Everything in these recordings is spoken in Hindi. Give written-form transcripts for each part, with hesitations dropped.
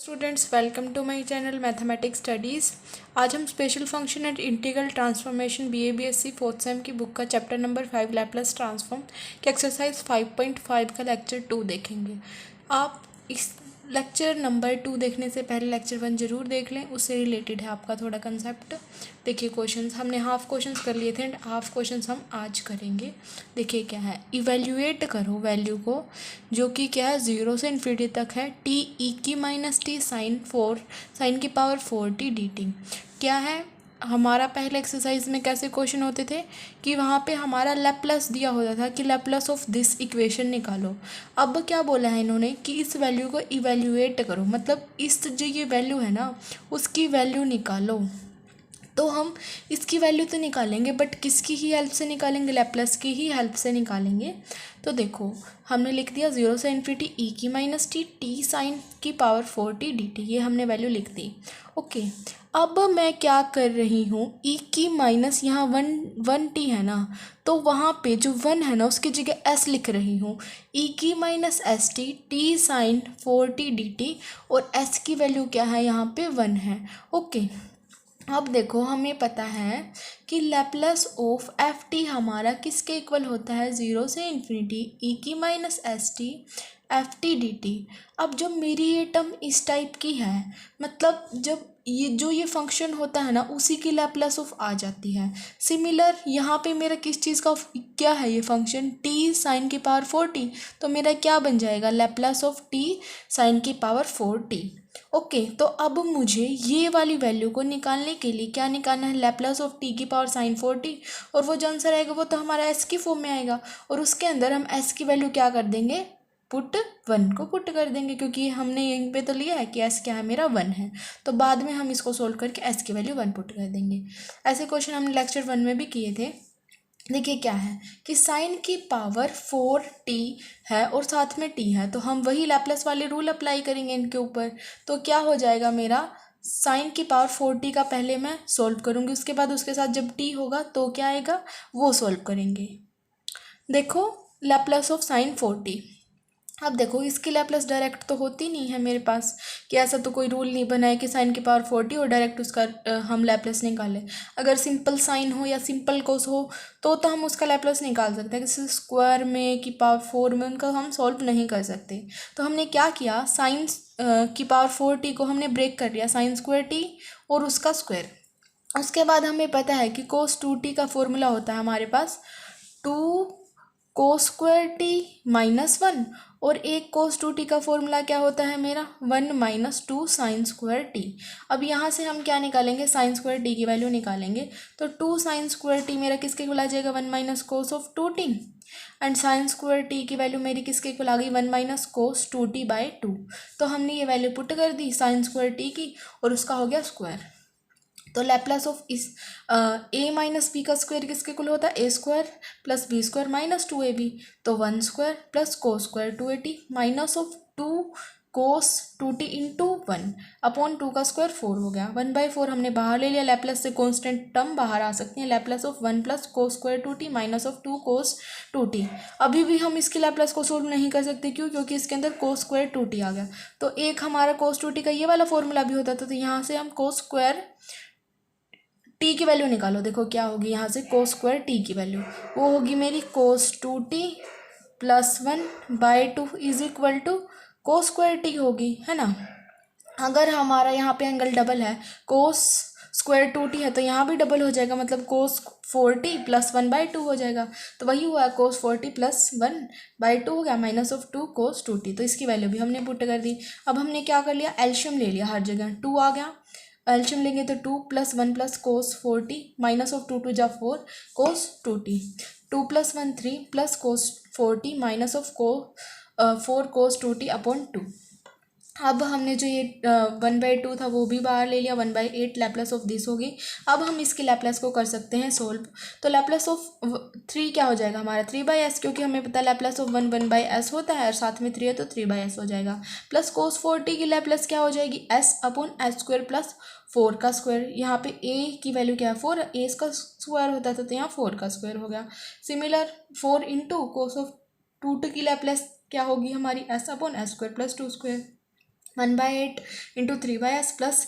Students, welcome to my channel mathematics studies. आज हम special function and integral transformation BA-BSc fourth sem की बुक का चैप्टर नंबर 5 लैप्लास ट्रांसफॉर्म के एक्सरसाइज 5.5 का लेक्चर 2 देखेंगे। आप इस लेक्चर नंबर 2 देखने से पहले लेक्चर 1 जरूर देख लें, उससे रिलेटेड है आपका थोड़ा कंसेप्ट। देखिए क्वेश्चंस हमने हाफ क्वेश्चंस कर लिए थे एंड हाफ क्वेश्चंस हम आज करेंगे। देखिए क्या है, इवेल्युएट करो वैल्यू को जो कि क्या है 0 से इन्फिनिटी तक है टी ई की माइनस टी साइन की पावर 4t dt। क्या है हमारा पहले एक्सरसाइज में कैसे क्वेश्चन होते थे कि वहाँ पे हमारा लैप्लास दिया होता था कि लैप्लास ऑफ दिस इक्वेशन निकालो। अब क्या बोला है इन्होंने कि इस वैल्यू को इवेल्युएट करो, मतलब इस जो ये वैल्यू है ना उसकी वैल्यू निकालो। तो हम इसकी वैल्यू तो निकालेंगे बट किसकी ही हेल्प से निकालेंगे, लैप्लास की ही हेल्प से निकालेंगे। तो देखो हमने लिख दिया 0 से इन्फिनिटी ई की माइनस टी साइन की पावर 4t dt, ये हमने वैल्यू लिख दी। ओके, अब मैं क्या कर रही हूँ, ई की माइनस यहाँ वन टी है ना, तो वहाँ पे जो 1 है ना उसकी जगह s लिख रही हूँ। ई की minus S t sine 4t dt और s की वैल्यू क्या है यहाँ पे 1 है। ओके, अब देखो हमें पता है कि लैप्लास ऑफ एफ टी हमारा किसके इक्वल होता है, 0 से इन्फिनिटी ई की minus S T F T D T. अब जब मेरी ये टर्म इस टाइप की है, मतलब जब ये फंक्शन होता है ना उसी की लैप्लास ऑफ आ जाती है। सिमिलर यहाँ पे मेरा किस चीज़ का क्या है, ये फंक्शन टी साइन की पावर 4t, तो मेरा क्या बन जाएगा, लैप्लास ऑफ टी साइन की पावर 4t। ओके, तो अब मुझे ये वाली वैल्यू को निकालने के लिए क्या निकालना है, लैप्लास ऑफ टी की पावर साइन 4t, और वो जो आंसर आएगा वो तो हमारा एस की फॉर्म में आएगा और उसके अंदर हम एस की वैल्यू क्या कर देंगे, पुट 1 को पुट कर देंगे, क्योंकि हमने यहीं पे तो लिया है कि एस क्या है मेरा 1 है। तो बाद में हम इसको सोल्व करके एस की वैल्यू 1 पुट कर देंगे। ऐसे क्वेश्चन हमने लेक्चर 1 में भी किए थे। देखिए क्या है कि साइन की पावर 4t है और साथ में t है, तो हम वही लैप्लास वाले रूल अप्लाई करेंगे इनके ऊपर। तो क्या हो जाएगा मेरा, साइन की पावर 4t का पहले मैं सॉल्व करूँगी, उसके बाद उसके साथ जब t होगा तो क्या आएगा वो सॉल्व करेंगे। देखो लैप्लास ऑफ साइन 4t, अब देखो इसकी लैप्लास डायरेक्ट तो होती नहीं है मेरे पास, कि ऐसा तो कोई रूल नहीं बना है कि साइन की पावर 4t और डायरेक्ट उसका हम लैप्लास निकालें। अगर सिंपल साइन हो या सिंपल कोस हो तो हम उसका लैप्लास निकाल सकते हैं, किसी स्क्वायर में की पावर 4 में उनका हम सॉल्व नहीं कर सकते। तो हमने क्या किया, साइन की पावर 4t को हमने ब्रेक कर लिया, साइन स्क्वायर टी और उसका स्क्वायर। उसके बाद हमें पता है कि कोस 2t का फॉर्मूला होता है हमारे पास 2 कोस स्क्वायर टी माइनस 1, और एक कोस 2t का फॉर्मूला क्या होता है मेरा 1 माइनस 2 साइन स्क्वायर टी। अब यहाँ से हम क्या निकालेंगे, साइन स्क्वायर टी की वैल्यू निकालेंगे। तो 2 साइन स्क्वायर टी मेरा किसके इक्वल आ जाएगा, 1 minus cos of 2t, and sine square t की वैल्यू मेरी किसके इक्वल आ गई, 1 माइनस कोस 2t बाई 2। तो हमने ये वैल्यू पुट कर दी साइन स्क्वायर टी की और उसका हो गया स्क्वायर। तो लैप्लास ऑफ इस ए माइनस बी का स्क्वायर किसके इक्वल होता है, A square plus B square minus 2ab, तो 1 square plus cos square 2at minus of 2 cos 2t into 1 upon 2 का स्क्वायर 4 हो गया। 1/4 हमने बाहर ले लिया, लैप्लास से कॉन्स्टेंट टर्म बाहर आ सकती है, Laplace of 1 plus cos square 2t minus of 2 cos 2t। अभी भी हम इसके लैप्लास को सोल्व नहीं कर सकते, क्यों, क्योंकि इसके अंदर कोस स्क्वायर 2t आ गया। तो एक हमारा कोस 2t का ये वाला फॉर्मूला भी होता था, तो यहाँ से हम कोस स्क्वायर टी की वैल्यू निकालो। देखो क्या होगी, यहाँ से कोस स्क्वायर टी की वैल्यू वो होगी मेरी cos 2t plus 1/2 is equal to cos square t होगी, है ना। अगर हमारा यहाँ पे एंगल डबल है, कोस स्क्वायर 2t है तो यहाँ भी डबल हो जाएगा, मतलब कोस 4t प्लस 1/2 हो जाएगा। तो वही हुआ कोस 4t प्लस 1/2 हो गया माइनस ऑफ 2 कोस 2t। तो इसकी वैल्यू भी हमने पुट कर दी। अब हमने क्या कर लिया, एल्शियम ले लिया, हर जगह 2 आ गया, एल्शियम लेंगे तो 2 plus 1 plus cos 4t minus of 2 जा 4 कोस 2t, 2 plus 1 3 plus cos 4t minus of 4 cos 2t upon 2। अब हमने जो ये 1/2 था वो भी बाहर ले लिया, 1/8 लैप्लास ऑफ दिस होगी। अब हम इसके लैप्लास को कर सकते हैं सोल्व। तो लैप्लास ऑफ 3 क्या हो जाएगा हमारा 3/s, क्योंकि हमें पता है लैप्लास ऑफ 1/s होता है और साथ में 3 है तो 3/s हो जाएगा। प्लस कोस 4t की लैप्लास क्या हो जाएगी, s upon H square plus 4 का स्क्वायर। यहाँ पे a की वैल्यू क्या है 4, a का स्क्वायर होता था तो यहाँ 4 का स्क्वायर हो गया। Similar 4 into cos of 2t की लैप्लास क्या होगी हमारी s upon H square plus 2 square. 1/8 into 3/s plus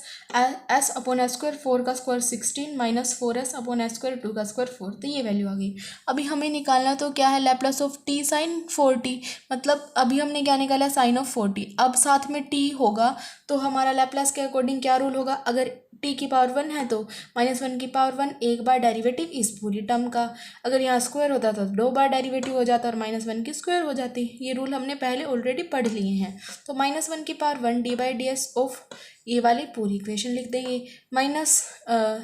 s upon S square 4 का square 16 minus 4s upon S square 2 का स्क्वायर 4। तो ये वैल्यू आ गई। अभी हमें निकालना तो क्या है, Laplace of t sign 4t, मतलब अभी हमने क्या निकाला, साइन ऑफ 4t। अब साथ में t होगा तो हमारा लैप्लस के अकॉर्डिंग क्या रूल होगा, अगर t की पावर 1 है तो -1 की पावर 1 एक बार डेरिवेटिव इस पूरी टर्म का, अगर यहाँ स्क्वायर होता तो 2 बार डेरिवेटिव हो जाता और -1 की स्क्वायर हो जाती। ये रूल हमने पहले ऑलरेडी पढ़ लिए हैं। तो -1 की पावर 1 d/ds ऑफ ये वाली पूरी इक्वेशन लिख देंगे। माइनस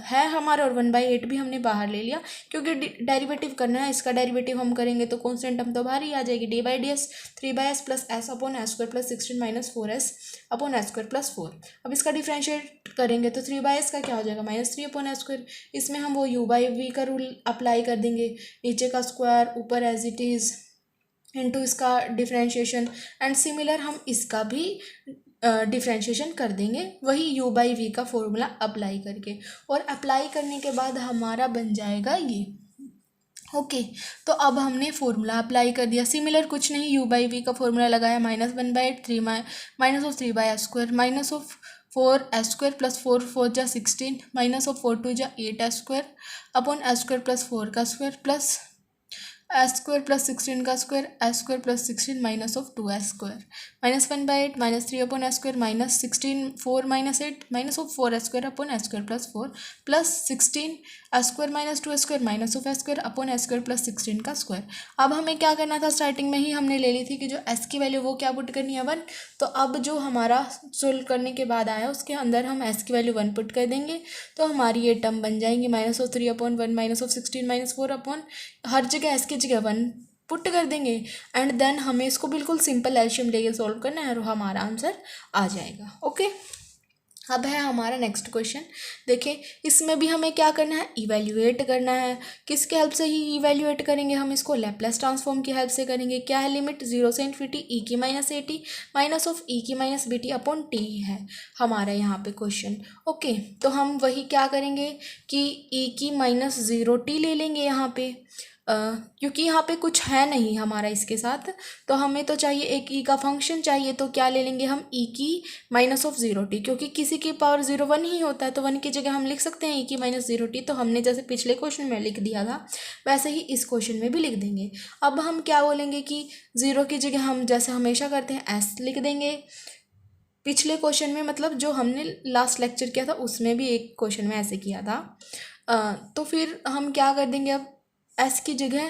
है हमारा और 1/8 भी हमने बाहर ले लिया क्योंकि डेरिवेटिव करना है, इसका डेरिवेटिव हम करेंगे तो कॉन्स्टेंट टर्म तो बाहर ही आ जाएगी। d/ds 3/s plus s upon S square plus 16 minus 4s upon S square plus 4। अब इसका डिफ्रेंशिएट करेंगे तो 3/s का क्या हो जाएगा, -3 अपॉन एस स्क्वायर। इसमें हम वो u/v का रूल अप्लाई कर देंगे, नीचे का स्क्वायर ऊपर एज इट इज़ इनटू इसका डिफ्रेंशिएशन, एंड सिमिलर हम इसका भी डिफ्रेंशिएशन कर देंगे वही u/v का फॉर्मूला अप्लाई करके। और अप्लाई करने के बाद हमारा बन जाएगा ये। ओके तो अब हमने फॉर्मूला अप्लाई कर दिया। सिमिलर कुछ नहीं, u/v का फॉर्मूला लगाया, -1/8 3 minus of 3/s square minus of 4s square plus 4 जा 16 माइनस ऑफ 4 2 जा 8s square upon s square plus 4 का square plus S square plus 16 का square S square plus 16 minus of 2s square -1/8 -3 upon S square minus 16 4 minus 8 minus of 4s square upon S square plus 4 plus 16 S square minus 2s square minus of S square upon S square plus 16 का स्क्वायर। अब हमें क्या करना था, स्टार्टिंग में ही हमने ले ली थी कि जो s की वैल्यू वो क्या पुट करनी है 1। तो अब जो हमारा सोल्व करने के बाद आया उसके अंदर हम s की वैल्यू 1 पुट कर देंगे तो हमारी ये टर्म बन जाएंगी -3 upon 1 minus of 16 minus 4 upon her जगह s की जगह 1 पुट कर देंगे, एंड देन हमें इसको बिल्कुल सिंपल एल्शियम लेके सॉल्व करना है और हमारा आंसर आ जाएगा। ओके अब है हमारा नेक्स्ट क्वेश्चन। देखिए इसमें भी हमें क्या करना है, इवैल्यूएट करना है। किसके हेल्प से ही इवैल्यूएट करेंगे हम इसको, लैप्लस ट्रांसफॉर्म की हेल्प से करेंगे। क्या है, लिमिट 0 से इन्फिनिटी e की minus at minus of e की माइनस bt अपॉन t है हमारा यहाँ पे क्वेश्चन। ओके तो हम वही क्या करेंगे कि e की माइनस 0t ले लेंगे यहाँ पे, क्योंकि यहाँ पे कुछ है नहीं हमारा इसके साथ, तो हमें तो चाहिए एक ई का फंक्शन चाहिए। तो क्या ले लेंगे हम, ई की माइनस ऑफ 0t, क्योंकि किसी की पावर 0 1 ही होता है तो 1 की जगह हम लिख सकते हैं ई की माइनस 0t। तो हमने जैसे पिछले क्वेश्चन में लिख दिया था वैसे ही इस क्वेश्चन में भी लिख देंगे। अब हम क्या बोलेंगे कि 0 की जगह हम जैसे हमेशा करते हैं s लिख देंगे। पिछले क्वेश्चन में मतलब जो हमने लास्ट लेक्चर किया था उसमें भी एक क्वेश्चन में ऐसे किया था। तो फिर हम क्या कर देंगे, अब s की जगह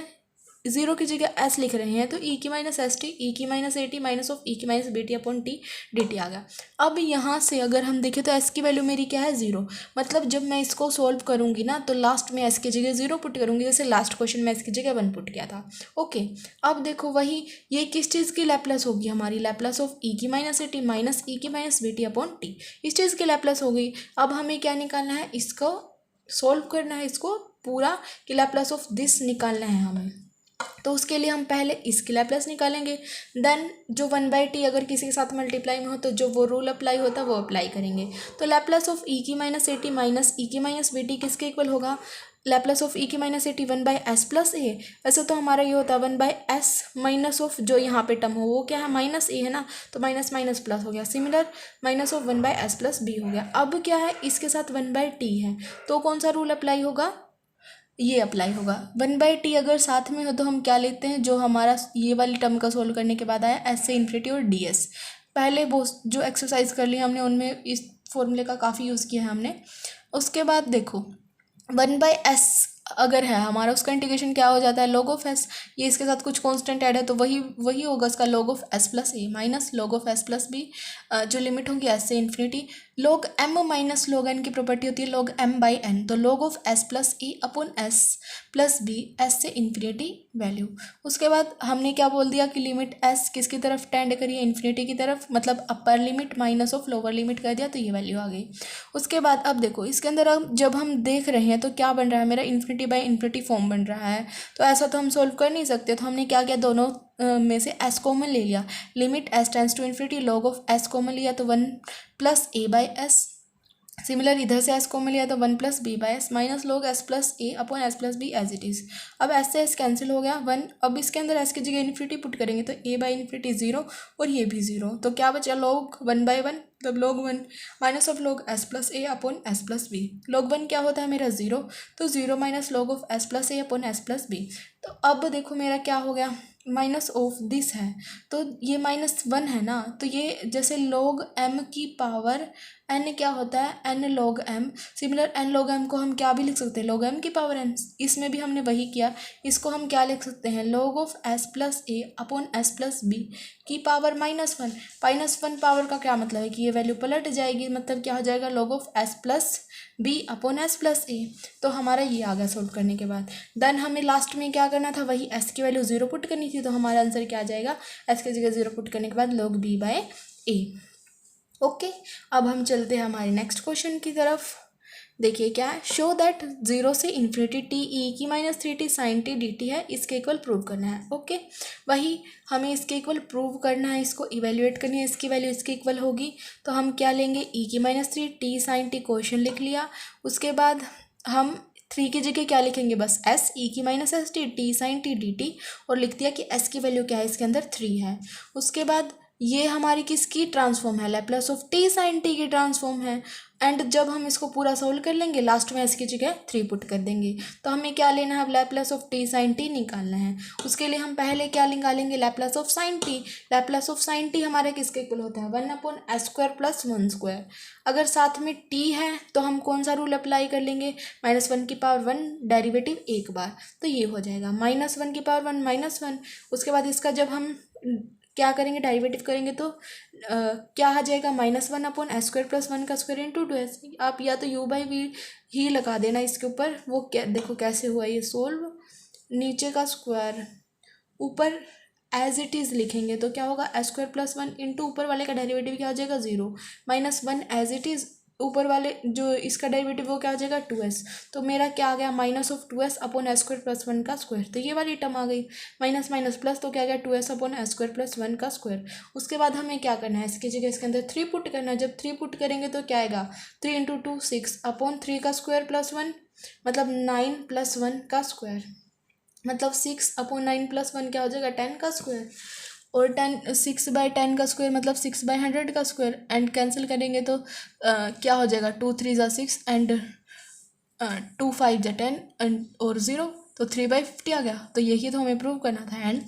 0 की जगह s लिख रहे हैं तो e की माइनस एस टी ई की minus at minus of e की minus bt upon t dt आ गया। अब यहाँ से अगर हम देखें तो s की वैल्यू मेरी क्या है 0, मतलब जब मैं इसको सॉल्व करूँगी ना तो लास्ट में s की जगह 0 पुट करूँगी, जैसे लास्ट क्वेश्चन में s की जगह 1 पुट किया था। ओके अब देखो वही ये किस चीज़ की लैप्लस होगी, हमारी लैप्लस ऑफ e की माइनस at माइनस e की माइनस bt अपॉन t, इस चीज़ की लैप्लस हो गई। अब हमें क्या निकालना है, इसको सॉल्व करना है, इसको पूरा कि लैप्लस ऑफ दिस निकालना है हमें। तो उसके लिए हम पहले इसकी लैप्लस निकालेंगे, देन जो 1/t अगर किसी के साथ मल्टीप्लाई में हो तो जो वो रूल अप्लाई होता है वो अप्लाई करेंगे। तो लैप्लस ऑफ e की माइनस at माइनस e की माइनस bt किसके इक्वल होगा, लैप्लस ऑफ e की minus at 1/s plus a। ऐसे तो हमारा ये होता है 1/s माइनस ऑफ जो यहाँ पे टर्म हो वो क्या है माइनस a है ना, तो माइनस माइनस प्लस हो गया। Similar minus of 1/s plus b हो गया। अब क्या है, इसके साथ 1/t है तो कौन सा रूल अप्लाई होगा, ये अप्लाई होगा। 1/t अगर साथ में हो तो हम क्या लेते हैं, जो हमारा ये वाली टर्म का सोल्व करने के बाद आया s से इन्फिनिटी और ds। पहले वो जो एक्सरसाइज कर ली हमने उनमें इस फॉर्मूले का काफ़ी यूज़ किया है हमने। उसके बाद देखो 1/s अगर है हमारा उसका इंटीग्रेशन क्या हो जाता है, log ऑफ s, ये इसके साथ कुछ कांस्टेंट ऐड है तो वही होगा इसका log of s plus a minus log of s plus b, जो लिमिट होगी s से infinity. log m minus log n की प्रॉपर्टी होती है log m/n, तो log of s plus e upon s plus b s से इन्फिनिटी वैल्यू। उसके बाद हमने क्या बोल दिया कि लिमिट s किसकी तरफ टेंड करिए, इन्फिनिटी की तरफ, मतलब upper limit minus of lower limit कर दिया तो ये वैल्यू आ गई। उसके बाद अब देखो इसके अंदर अब जब हम देख रहे हैं तो क्या बन रहा है, मेरा इन्फिनिटी बाई इन्फिनिटी फॉर्म बन रहा है, तो ऐसा तो हम सोल्व कर नहीं सकते। तो हमने क्या किया, दोनों में से s कॉमन ले लिया, limit s tends to infinity log of s कॉमन लिया तो 1 plus a by s similar इधर से एस को मिल गया तो 1+b/s minus log s plus a upon S plus b as it is. अब एस से एस कैंसिल हो गया 1। अब इसके अंदर एस की जगह इन्फिनिटी पुट करेंगे तो a/इन्फिनिटी 0 और ये भी 0, तो क्या बचा log 1/1, मतलब log 1 minus of log s plus a upon S plus b. log 1 क्या होता है मेरा 0, तो 0 minus log of s plus a upon S plus b. तो अब देखो मेरा क्या हो गया, माइनस ऑफ दिस है तो ये -1 है ना, तो ये जैसे log m की पावर n क्या होता है n log m। Similar n log m को हम क्या भी लिख सकते हैं, log m की पावर n। इसमें भी हमने वही किया, इसको हम क्या लिख सकते हैं, log of s plus a upon S plus b की पावर -1। -1 पावर का क्या मतलब है कि ये वैल्यू पलट जाएगी, मतलब क्या हो जाएगा log of s plus B upon S plus A. तो हमारा ये आ गया सोल्व करने के बाद। देन हमें लास्ट में क्या करना था, वही s की वैल्यू 0 पुट करनी थी, तो हमारा आंसर क्या आ जाएगा, s की जगह 0 पुट करने के बाद log b/a। ओके, अब हम चलते हैं हमारे नेक्स्ट क्वेश्चन की तरफ। देखिए क्या है, शो दैट 0 से इन्फिनिटी टी ई की -3t sin t dt है, इसके इक्वल प्रूव करना है। ओके, वही हमें इसके इक्वल प्रूव करना है, इसको इवेल्युएट करनी है, इसकी वैल्यू इसके इक्वल होगी तो हम क्या लेंगे, e की -3t sin t क्वेश्चन लिख लिया। उसके बाद हम 3 की जगह क्या लिखेंगे, बस s e की -st t sin t dt, और लिख दिया कि s की वैल्यू क्या है, इसके अंदर 3 है। उसके बाद ये हमारी किसकी ट्रांसफॉर्म है, Laplace of t sine t की ट्रांसफॉर्म है। एंड जब हम इसको पूरा सोल्व कर लेंगे लास्ट में इसकी जगह 3 पुट कर देंगे। तो हमें क्या लेना है, अब Laplace of t sine t निकालना है। उसके लिए हम पहले क्या निकालेंगे, Laplace of sine t. Laplace of sine t हमारे किसके इक्वल होता है, 1/s² + 1²। अगर साथ में टी है तो हम कौन सा रूल अप्लाई कर लेंगे, -1 की पावर 1 डेरिवेटिव एक बार, तो ये हो जाएगा -1 की पावर 1 -1। उसके बाद इसका जब हम क्या करेंगे, डेरिवेटिव करेंगे तो क्या आ जाएगा, -1/s² + 1 का स्क्वायर इंटू 2s। आप या तो u/v ही लगा देना इसके ऊपर, वो क्या देखो कैसे हुआ ये सोल्व। नीचे का स्क्वायर ऊपर एज इट इज़ लिखेंगे तो क्या होगा, s² + 1 इंटू ऊपर वाले का डेरिवेटिव क्या हो जाएगा 0, -1 एज इट इज़ ऊपर वाले जो इसका डेरिवेटिव वो क्या हो जाएगा 2s। तो मेरा क्या आ गया, -2s अपॉन s² + 1 का स्क्वायर, तो ये वाली टर्म आ गई। माइनस माइनस प्लस तो क्या गया 2s अपॉन s² + 1 का स्क्वायर। उसके बाद हमें क्या करना है, इसकी जगह इसके अंदर 3 पुट करना है। जब 3 पुट करेंगे तो क्या आएगा, 3 × 2 6 अपॉन 3 का स्क्वायर +1, मतलब 9 + 1 का स्क्वायर, मतलब 6 अपॉन 9 + 1 क्या हो जाएगा 10 का स्क्वायर। और 6/10 का स्क्वायर मतलब 6/100 का स्क्वायर। एंड कैंसिल करेंगे तो क्या हो जाएगा, 2 × 3 = 6 एंड 2 × 5 = 10 एंड और 0, तो 3/50 आ गया। तो यही तो हमें प्रूव करना था, एंड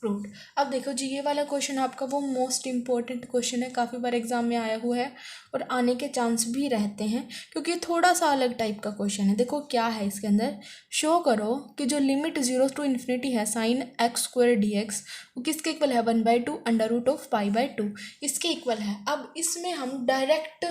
प्रूव्ड। अब देखो जी, ये वाला क्वेश्चन आपका वो मोस्ट इंपॉर्टेंट क्वेश्चन है, काफ़ी बार एग्जाम में आया हुआ है और आने के चांस भी रहते हैं, क्योंकि थोड़ा सा अलग टाइप का क्वेश्चन है। देखो क्या है इसके अंदर, शो करो कि जो लिमिट 0 to ∞ है sin x² dx वो किसके इक्वल है, 1/2 √π/2 इसके इक्वल है। अब इसमें हम डायरेक्ट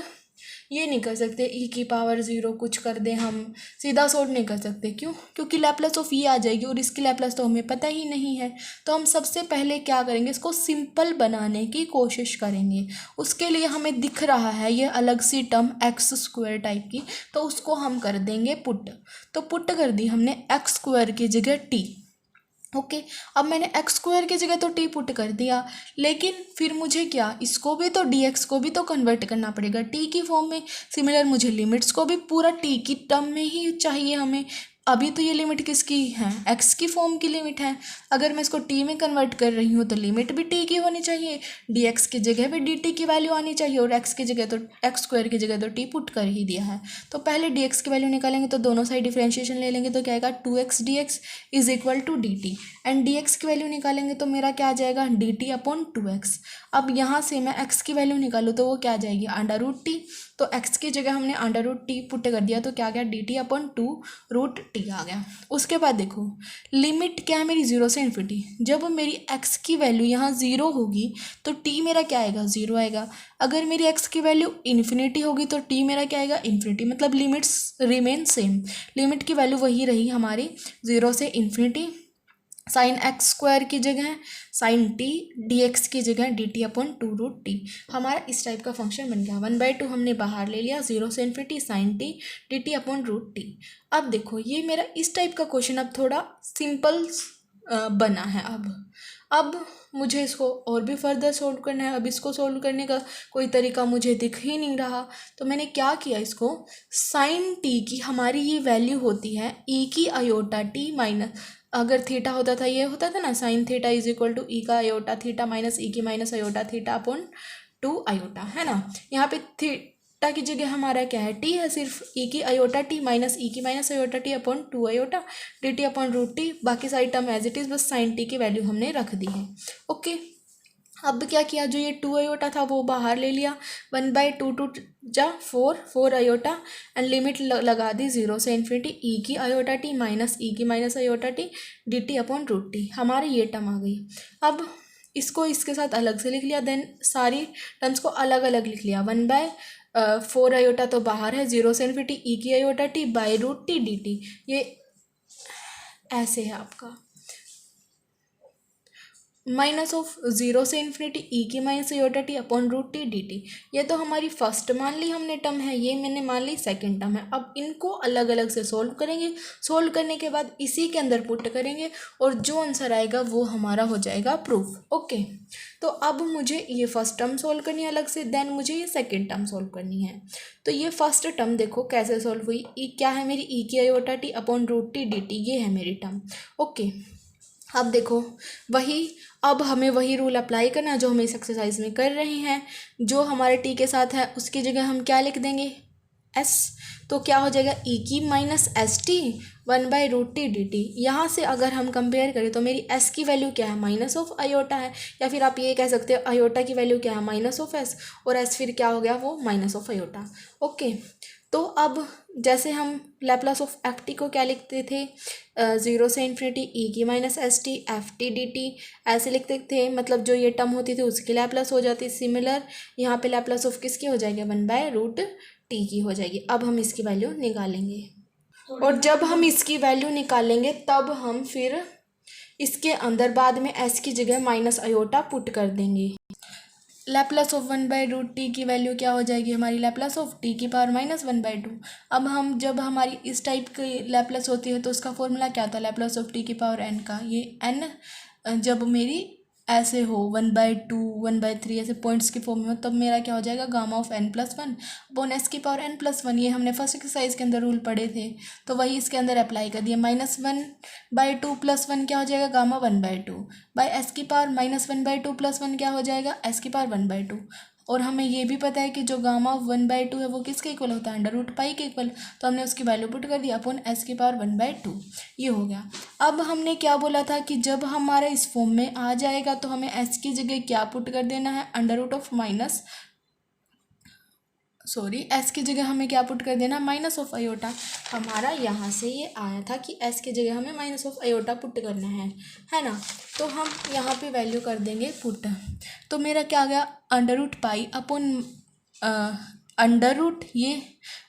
ये नहीं कर सकते e की पावर 0 कुछ कर दें, हम सीधा सोल्व नहीं कर सकते। क्यों, क्योंकि लैप्लास ऑफ ये आ जाएगी और इसकी लैप्लास तो हमें पता ही नहीं है। तो हम सबसे पहले क्या करेंगे, इसको सिंपल बनाने की कोशिश करेंगे। उसके लिए हमें दिख रहा है ये अलग सी टर्म x² टाइप की, तो उसको हम कर देंगे पुट। तो पुट कर दी हमने x² की जगह t। ओके, अब मैंने x² की जगह तो t पुट कर दिया, लेकिन फिर मुझे क्या, इसको भी तो dx को भी तो कन्वर्ट करना पड़ेगा t की फॉर्म में। सिमिलर मुझे लिमिट्स को भी पूरा t की टर्म में ही चाहिए हमें। अभी तो ये लिमिट किसकी है, x की फॉर्म की लिमिट है। अगर मैं इसको t में कन्वर्ट कर रही हूँ तो लिमिट भी t की होनी चाहिए, dx की जगह भी dt की वैल्यू आनी चाहिए, और x की जगह तो x² की जगह तो t पुट कर ही दिया है। तो पहले dx की वैल्यू निकालेंगे तो दोनों साइड डिफ्रेंशिएशन ले लेंगे तो क्या आएगा, 2x dx is equal to dt। And dx की वैल्यू निकालेंगे तो मेरा क्या आ जाएगा, dt अपॉन 2x। अब यहाँ से मैं x की वैल्यू निकालूँ तो वो क्या आ जाएगी, √t। तो x की जगह हमने √t पुट कर दिया तो क्या आ गया, dt अपॉन 2√t आ गया। उसके बाद देखो लिमिट क्या है मेरी 0 से इन्फिनिटी। जब मेरी x की वैल्यू यहाँ 0 होगी तो t मेरा क्या आएगा, 0 आएगा। अगर मेरी x की वैल्यू इन्फिनिटी होगी तो t मेरा क्या आएगा, इन्फिनिटी। मतलब लिमिट्स रिमेन सेम, लिमिट की वैल्यू वही रही हमारी 0 से इन्फिनिटी। sin x² की जगह sin t, dx की जगह dt अपॉन 2√t। हमारा इस टाइप का फंक्शन बन गया। 1/2 हमने बाहर ले लिया, 0 से infinity sin t dt upon √t। अब देखो ये मेरा इस टाइप का क्वेश्चन अब थोड़ा सिंपल बना है। अब मुझे इसको और भी फर्दर सोल्व करना है। अब इसको सोल्व करने का कोई तरीका मुझे दिख ही नहीं रहा, तो मैंने क्या किया, इसको साइन टी की हमारी ये वैल्यू होती है ई की आयोटा टी माइनस, अगर थीटा होता था, ये होता था ना sine theta is equal to E का आयोटा थीटा माइनस ई की minus iota theta upon 2 iota, है ना। यहाँ पे थीटा की जगह हमारा क्या है, टी है, सिर्फ ई की आयोटा टी माइनस ई की minus iota t upon 2 iota d t upon root t, बाकी सारी टर्म एज इट इज़, बस साइन टी की वैल्यू हमने रख दी है। ओके, अब क्या किया, जो ये 2 आयोटा था वो बाहर ले लिया, 1/2 टू जा 4 आयोटा, एंड लिमिट लगा दी 0 से इन्फिनिटी ई की आयोटा टी माइनस ई की minus iota t D t upon root t, हमारी ये टर्म आ गई। अब इसको इसके साथ अलग से लिख लिया, देन सारी टर्म्स को अलग अलग लिख लिया। 1/4 आयोटा तो बाहर है, 0 से इन्फिनिटी ई की iota t by root t D t, ये ऐसे है आपका, माइनस ऑफ 0 से इन्फिनिटी ई की minus iota t upon root t D t, ये तो हमारी फर्स्ट मान ली हमने टर्म है, ये मैंने मान ली सेकंड टर्म है। अब इनको अलग अलग से सोल्व करेंगे, सोल्व करने के बाद इसी के अंदर पुट करेंगे और जो आंसर आएगा वो हमारा हो जाएगा प्रूफ। ओके, तो अब मुझे ये फर्स्ट टर्म सोल्व करनी है अलग से, देन मुझे ये सेकेंड टर्म सोल्व करनी है। तो ये फर्स्ट टर्म देखो कैसे सोल्व हुई, ई क्या है मेरी, ई की iota t upon root t D t, ये है मेरी टर्म। ओके, अब देखो वही, अब हमें वही रूल अप्लाई करना है जो हम इस एक्सरसाइज में कर रहे हैं। जो हमारे टी के साथ है उसकी जगह हम क्या लिख देंगे, एस, तो क्या हो जाएगा ई की माइनस एस टी 1/रूट टी डी टी। यहाँ से अगर हम कंपेयर करें तो मेरी एस की वैल्यू क्या है, माइनस ऑफ आयोटा है, या फिर आप ये कह सकते हो आयोटा की वैल्यू क्या है, माइनस ऑफ एस, और एस फिर क्या हो गया, वो माइनस ऑफ आयोटा। ओके, तो अब जैसे हम लैप्लास ऑफ एफ टी को क्या लिखते थे, 0 से इन्फिनिटी ई की minus S T F T D T, ऐसे लिखते थे, मतलब जो ये टर्म होती थी उसकी लैप्लास हो जाती। सिमिलर यहाँ पे लैप्लास ऑफ किसकी हो जाएगी, 1/रूट टी की हो जाएगी। अब हम इसकी वैल्यू निकालेंगे, और जब हम इसकी वैल्यू निकालेंगे तब हम फिर इसके अंदर बाद में एस की जगह माइनस आयोटा पुट कर देंगे। लैप्लास ऑफ 1/रूट टी की वैल्यू क्या हो जाएगी हमारी, लैप्लास ऑफ टी की पावर माइनस 1/2। अब हम जब हमारी इस टाइप की लैप्लास होती है तो उसका फॉर्मूला क्या था, लैप्लास ऑफ टी की पावर एन का, ये एन जब मेरी ऐसे हो 1/2 1/3 ऐसे पॉइंट्स की फॉर्म में हो, तब मेरा क्या हो जाएगा, gamma of n+1 upon S की पावर n+1। ये हमने फर्स्ट एक्सरसाइज के अंदर रूल पढ़े थे, तो वही इसके अंदर अप्लाई कर दिया। -1/2 + 1 क्या हो जाएगा, गामा 1/2 बाई एस की पावर -1/2 + 1 क्या हो जाएगा, एस की पावर 1/2। और हमें ये भी पता है कि जो गामा ऑफ 1/2 है वो किसके इक्वल होता है, √π के इक्वल, तो हमने उसकी वैल्यू पुट कर दी अपॉन एस की पावर 1/2, ये हो गया। अब हमने क्या बोला था कि जब हमारा इस फॉर्म में आ जाएगा तो हमें एस की जगह क्या पुट कर देना है, एस की जगह हमें क्या पुट कर देना, माइनस ऑफ आयोटा। हमारा यहाँ से ये आया था कि एस की जगह हमें माइनस ऑफ आयोटा पुट करना है ना। तो हम यहाँ पे वैल्यू कर देंगे पुट, तो मेरा क्या आ गया, √π अपॉन अंडर रूट ये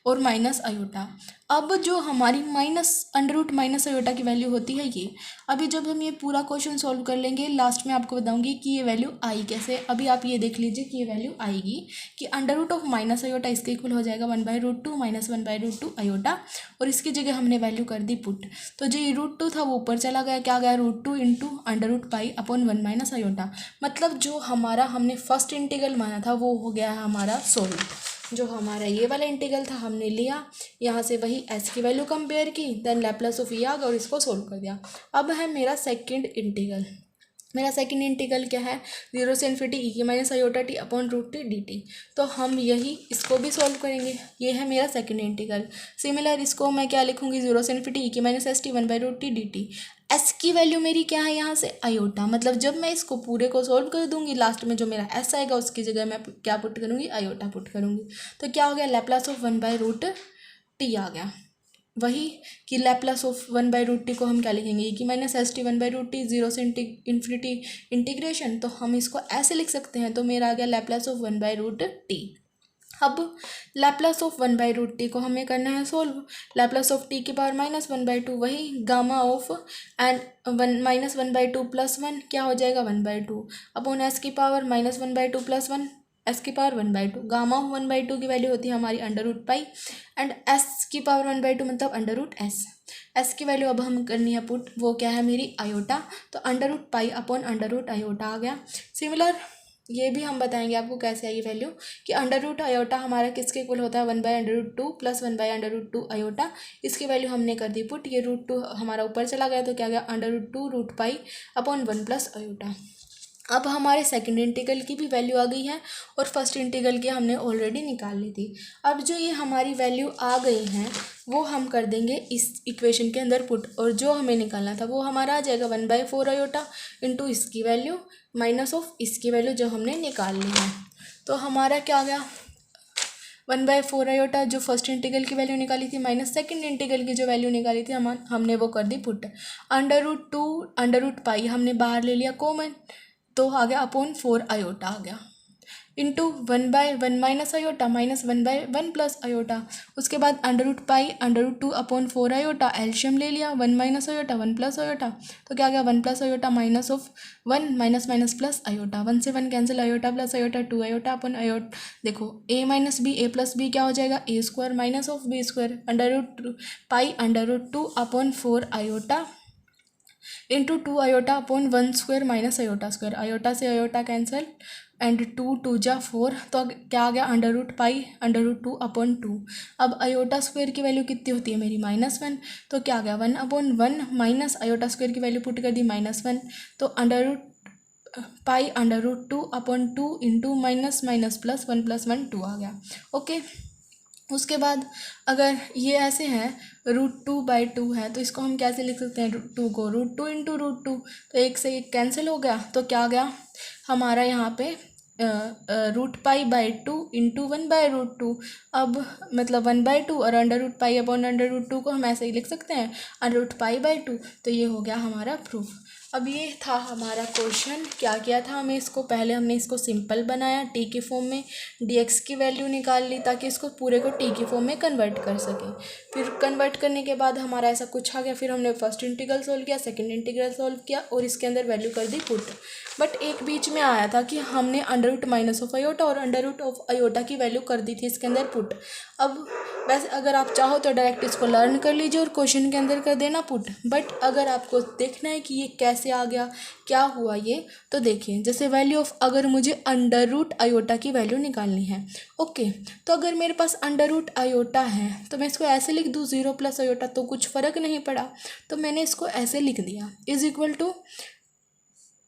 और माइनस आयोटा। अब जो हमारी अंडर रूट माइनस आयोटा की वैल्यू होती है ये, अभी जब हम ये पूरा क्वेश्चन सॉल्व कर लेंगे लास्ट में आपको बताऊंगी कि ये वैल्यू आई कैसे। अभी आप ये देख लीजिए कि ये वैल्यू आएगी कि under root of minus iota इसके इक्वल हो जाएगा 1/√2 माइनस 1/√2 आयोटा, और इसकी जगह हमने वैल्यू कर दी पुट। तो जो ये √2 था वो ऊपर चला गया, क्या गया, √2 इंटू अंडर√π अपॉन 1 माइनस आयोटा। मतलब जो हमारा हमने फर्स्ट इंटीग्रल माना था वो हो गया हमारा सॉल्व। जो हमारा ये वाला इंटीग्रल था हमने लिया, यहाँ से वही एस की वैल्यू कंपेयर की, देन लैप्लास ऑफ ई आ गया और इसको सोल्व कर दिया। अब है मेरा सेकंड इंटीग्रल। मेरा सेकंड इंटीग्रल क्या है, 0 से इन्फिनिटी ई की minus iota t upon √t dt। तो हम यही इसको भी सॉल्व करेंगे, ये है मेरा सेकंड इंटीग्रल। सिमिलर इसको मैं क्या लिखूंगी, 0 से इन्फिनिटी ई की minus S T 1/√t dt। S की वैल्यू मेरी क्या है यहाँ से, आयोटा, मतलब जब मैं इसको पूरे को सॉल्व कर दूंगी लास्ट में जो मेरा एस आएगा उसकी जगह मैं क्या पुट करूँगी, आयोटा पुट करूँगी। तो क्या हो गया, लैप्लास ऑफ 1/√t आ गया। वही कि लैप्लास ऑफ 1/√t को हम क्या लिखेंगे, ई की माइनस एस टी 1/√t 0 से इन्फिनिटी इंटीग्रेशन, तो हम इसको ऐसे लिख सकते हैं। तो मेरा आ गया लैप्लास ऑफ 1/√t। अब लैप्लास ऑफ 1/√t को हमें करना है सोल्व। लैप्लास ऑफ t की पावर -1/2, वही गामा ऑफ एंड -1/2 + 1 क्या हो जाएगा, 1/2 अपॉन एस की पावर -1/2 + 1 एस की पावर 1/2। गामा 1/2 की वैल्यू होती है हमारी √पाई एंड एस की पावर 1/2 मतलब √एस। एस की वैल्यू अब हम करनी है पुट, वो क्या है मेरी आयोटा, तो √पाई अपॉन √आयोटा आ गया। सिमिलर ये भी हम बताएंगे आपको कैसे आई वैल्यू कि √आयोटा हमारा किसके इक्वल होता है 1/√2 प्लस 1/√2 आयोटा। इसकी वैल्यू हमने कर दी पुट, ये √2 हमारा ऊपर चला गया तो क्या गया √2 √पाई अपॉन 1 प्लस आयोटा। अब हमारे सेकंड इंटीग्रल की भी वैल्यू आ गई है और फर्स्ट इंटीग्रल की हमने ऑलरेडी निकाल ली थी। अब जो ये हमारी वैल्यू आ गई हैं वो हम कर देंगे इस इक्वेशन के अंदर पुट, और जो हमें निकालना था वो हमारा आ जाएगा 1/4 आयोटा इंटू इसकी वैल्यू माइनस ऑफ इसकी वैल्यू जो हमने निकाल ली है। तो हमारा क्या आ गया 1/4 आयोटा जो फर्स्ट इंटीग्रल की वैल्यू निकाली थी माइनस सेकंड इंटीग्रल की जो वैल्यू निकाली थी हमने वो कर दी पुट। √2 √पाई हमने बाहर ले लिया कॉमन, तो आ गया अपॉन 4 आयोटा आ गया into 1/1 minus iota minus 1/1 plus iota. उसके बाद √पाई √2 अपॉन 4 आयोटा, एलशियम ले लिया 1 माइनस आयोटा 1 प्लस आयोटा, तो क्या आ गया 1 plus iota minus of 1 minus minus plus iota, 1 से 1 cancel, iota plus iota 2 iota upon iota. देखो a minus b a plus b क्या हो जाएगा a square minus of b square √pi √2 upon 4 iota into 2 iota upon 1 square minus iota square, iota से आयोटा कैंसिल एंड 2 2 जा 4, तो क्या आ गया √पाई √2 अपॉन 2। अब आयोटा स्क्वायर की वैल्यू कितनी होती है मेरी -1, तो क्या आ गया 1 अपॉन 1 माइनस आयोटा स्क्वायर की वैल्यू पुट कर दी -1, तो √पाई √2 upon 2 into minus minus plus 1 plus 1 2 आ गया। ओके, उसके बाद अगर ये ऐसे है √2/2 है तो इसको हम कैसे लिख सकते हैं 2 को √2 इंटू √2, तो एक से एक कैंसिल हो गया, तो क्या आ गया हमारा यहाँ पे √पाई/2 इंटू 1/√2। अब मतलब 1/2 और √पाई अपॉन √2 को हम ऐसे ही लिख सकते हैं √पाई/2, तो ये हो गया हमारा प्रूफ। अब ये था हमारा क्वेश्चन। क्या किया था हमें इसको, पहले हमने इसको सिंपल बनाया टी के फॉर्म में, dx की वैल्यू निकाल ली ताकि इसको पूरे को टी के फॉर्म में कन्वर्ट कर सकें। फिर कन्वर्ट करने के बाद हमारा ऐसा कुछ आ गया, फिर हमने फर्स्ट इंटीग्रल सोल्व किया, सेकंड इंटीग्रल सोल्व किया और इसके अंदर वैल्यू कर दी पुट। बट एक बीच में आया था कि हमने अंडर माइनस ऑफ आयोटा और √आयोटा की वैल्यू कर दी थी इसके अंदर पुट। अब वैसे अगर आप चाहो तो डायरेक्ट इसको लर्न कर लीजिए और क्वेश्चन के अंदर कर देना पुट, बट अगर आपको देखना है कि ये कैसे आ गया क्या हुआ ये, तो देखिए जैसे वैल्यू ऑफ, अगर मुझे √आयोटा की वैल्यू निकालनी है, ओके, तो अगर मेरे पास √आयोटा है तो मैं इसको ऐसे लिख दूँ 0 प्लस आयोटा, तो कुछ फ़र्क नहीं पड़ा, तो मैंने इसको ऐसे लिख दिया इज इक्वल टू,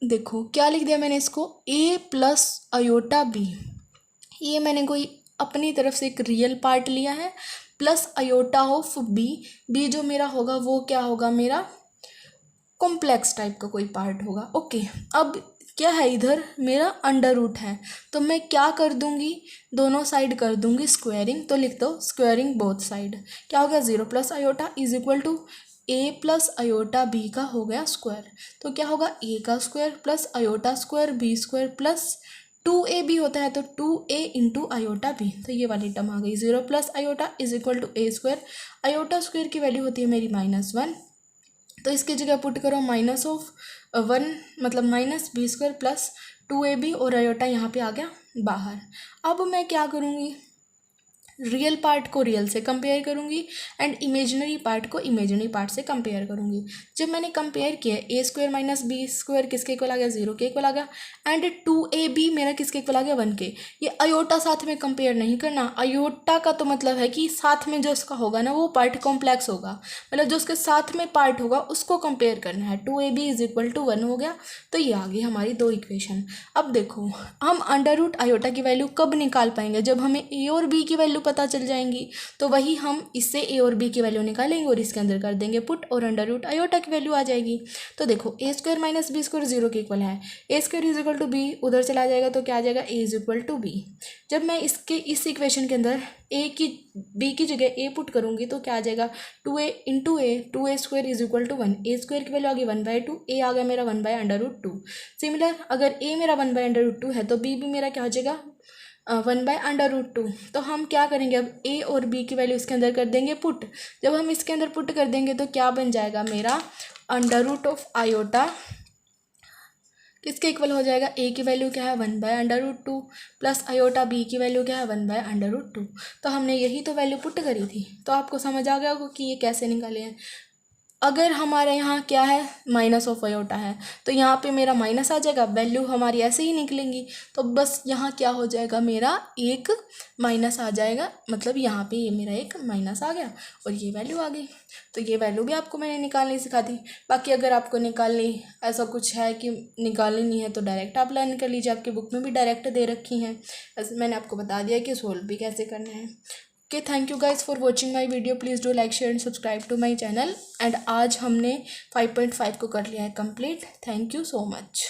देखो क्या लिख दिया मैंने इसको a प्लस आयोटा बी, ये मैंने कोई अपनी तरफ से एक रियल पार्ट लिया है, plus iota of b, b जो मेरा होगा वो क्या होगा मेरा कॉम्प्लेक्स टाइप का कोई पार्ट होगा। ओके, अब क्या है इधर मेरा √ है, तो मैं क्या कर दूंगी दोनों साइड कर दूंगी स्क्वायरिंग, तो लिख दो स्क्वायरिंग बोथ साइड, क्या हो गया 0 plus iota is equal to a प्लस आयोटा बी का हो गया स्क्वायर, तो क्या होगा a का square plus iota square b square plus 2ab होता है तो 2a इंटू आयोटा बी, तो ये वाली टर्म आ गई 0 plus iota is equal to a square, iota square की वैल्यू होती है मेरी -1, तो इसकी जगह पुट करो माइनस ऑफ 1 मतलब minus b square plus 2ab और आयोटा यहाँ पे आ गया बाहर। अब मैं क्या करूँगी रियल पार्ट को रियल से कंपेयर करूँगी एंड इमेजिनरी पार्ट को इमेजिनरी पार्ट से कंपेयर करूँगी। जब मैंने कंपेयर किया a square minus b square किसके इक्वल आ गया 0 के इक्वल आ गया एंड 2ab मेरा किसके इक्वल आ गया 1 के। ये अयोटा साथ में कंपेयर नहीं करना, अयोटा का तो मतलब है कि साथ में जो इसका होगा ना वो पार्ट कॉम्प्लेक्स होगा, मतलब जो उसके साथ में पार्ट होगा उसको कंपेयर करना है। 2ab इज इक्वल टू 1 हो गया, तो ये आ गई हमारी दो इक्वेशन। अब देखो हम √ आयोटा की वैल्यू कब निकाल पाएंगे, जब हमें a और b की वैल्यू पता चल जाएंगी, तो वही हम इससे a और b की वैल्यू निकालेंगे और इसके अंदर कर देंगे पुट और √ आयोटा की वैल्यू आ जाएगी। तो देखो a square minus b square 0 के इक्वल है, a square is equal to b उधर चला जाएगा तो क्या आ जाएगा a is equal to b। जब मैं इस इक्वेशन के अंदर b की जगह a पुट करूंगी तो क्या आ जाएगा 2a into a, 2a square is equal to 1, a square की वैल्यू आ गई 1/2, a आ गया मेरा 1/√2। सिमिलर अगर a मेरा 1/√2 है तो b भी मेरा क्या हो जाएगा 1/√2। तो हम क्या करेंगे अब a और b की वैल्यू इसके अंदर कर देंगे पुट। जब हम इसके अंदर पुट कर देंगे तो क्या बन जाएगा मेरा √ ऑफ आयोटा किसके इक्वल हो जाएगा, ए की वैल्यू क्या है 1/√2 प्लस आयोटा बी की वैल्यू क्या है 1/√2। तो हमने यही तो वैल्यू पुट करी थी। तो आपको समझ आ गया होगा कि ये कैसे निकाले हैं। अगर हमारे यहाँ क्या है माइनस ऑफ आयोटा है तो यहाँ पे मेरा माइनस आ जाएगा, वैल्यू हमारी ऐसे ही निकलेंगी। तो बस यहाँ क्या हो जाएगा, मेरा एक माइनस आ जाएगा, मतलब यहाँ पे ये मेरा एक माइनस आ गया और ये वैल्यू आ गई। तो ये वैल्यू भी आपको मैंने निकालनी सिखा दी। बाकी अगर आपको निकालनी ऐसा कुछ है कि निकालनी नहीं है तो डायरेक्ट आप लर्न कर लीजिए, आपकी बुक में भी डायरेक्ट दे रखी हैं। ऐसे मैंने आपको बता दिया कि सोल्व भी कैसे करना है। Okay, thank you guys for watching my video. Please do like share and subscribe to my channel. And आज हमने 5.5 को कर लिया है complete. Thank you so much.